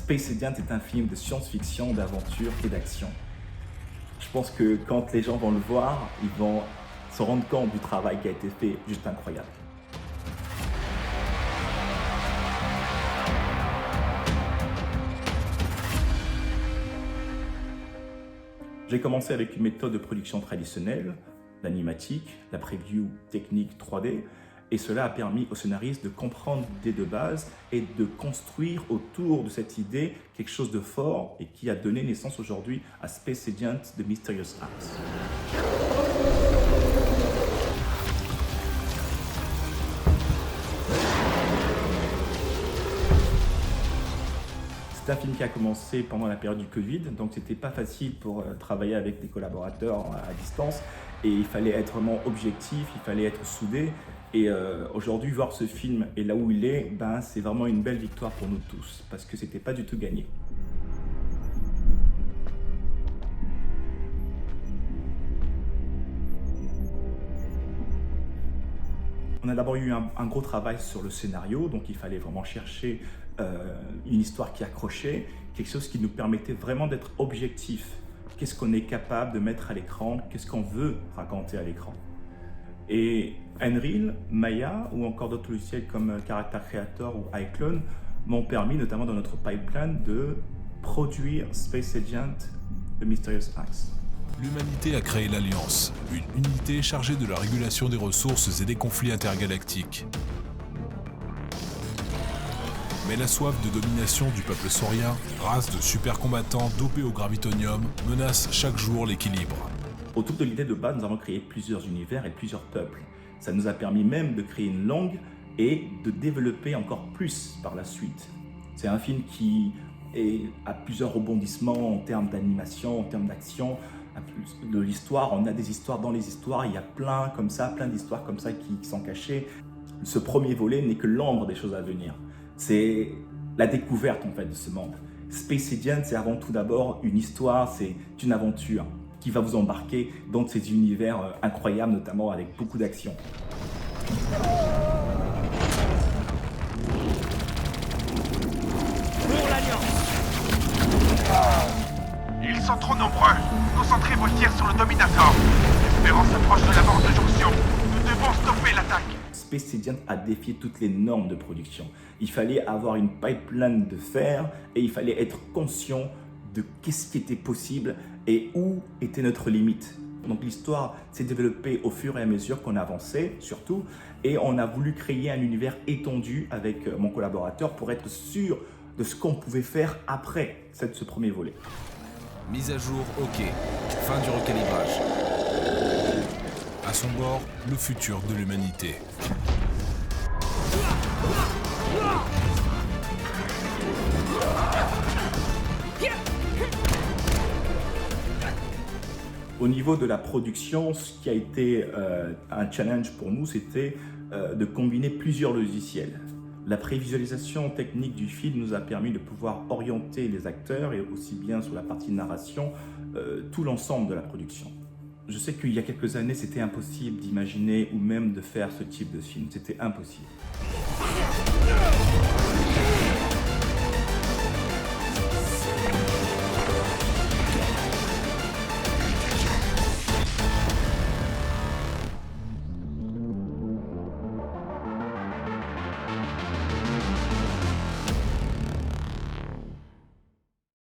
Space Agent est un film de science-fiction, d'aventure et d'action. Je pense que quand les gens vont le voir, ils vont se rendre compte du travail qui a été fait, juste incroyable. J'ai commencé avec une méthode de production traditionnelle, l'animatique, la preview technique 3D, et cela a permis aux scénaristes de comprendre l'idée de base et de construire autour de cette idée quelque chose de fort et qui a donné naissance aujourd'hui à Space Agent The Mysterious Acts. C'est un film qui a commencé pendant la période du Covid, donc c'était pas facile pour travailler avec des collaborateurs à distance et il fallait être vraiment objectif, il fallait être soudé. Et aujourd'hui, voir ce film et là où il est, c'est vraiment une belle victoire pour nous tous, parce que c'était pas du tout gagné. On a d'abord eu un gros travail sur le scénario, donc il fallait vraiment chercher une histoire qui accrochait, quelque chose qui nous permettait vraiment d'être objectif. Qu'est-ce qu'on est capable de mettre à l'écran, qu'est-ce qu'on veut raconter à l'écran. Et Unreal, Maya ou encore d'autres logiciels comme Character Creator ou iClone m'ont permis, notamment dans notre pipeline, de produire Space Agent The Mysterious Acts. L'humanité a créé l'Alliance, une unité chargée de la régulation des ressources et des conflits intergalactiques. Mais la soif de domination du peuple saurien, race de super combattants dopés au gravitonium, menace chaque jour l'équilibre. Autour de l'idée de base, nous avons créé plusieurs univers et plusieurs peuples. Ça nous a permis même de créer une langue et de développer encore plus par la suite. C'est un film qui a plusieurs rebondissements en termes d'animation, en termes d'action, de l'histoire. On a des histoires dans les histoires, il y a plein d'histoires comme ça qui sont cachées. Ce premier volet n'est que l'ombre des choses à venir. C'est la découverte en fait de ce monde. Space Agent, c'est avant tout d'abord une histoire, c'est une aventure qui va vous embarquer dans ces univers incroyables, notamment avec beaucoup d'action. Pour l'Alliance! Ils sont trop nombreux. Concentrez vos tirs sur le Dominator. L'Espérance s'approche de la bande de jonction. Nous devons stopper l'attaque. Space Agent a défié toutes les normes de production. Il fallait avoir une pipeline de fer et il fallait être conscient de qu'est-ce qui était possible et où était notre limite. Donc l'histoire s'est développée au fur et à mesure qu'on avançait, surtout, et on a voulu créer un univers étendu avec mon collaborateur pour être sûr de ce qu'on pouvait faire après ce premier volet. Mise à jour, OK. Fin du recalibrage. À son bord, le futur de l'humanité. Au niveau de la production, ce qui a été un challenge pour nous, c'était de combiner plusieurs logiciels. La prévisualisation technique du film nous a permis de pouvoir orienter les acteurs et aussi bien sur la partie narration, tout l'ensemble de la production. Je sais qu'il y a quelques années, c'était impossible d'imaginer ou même de faire ce type de film. C'était impossible.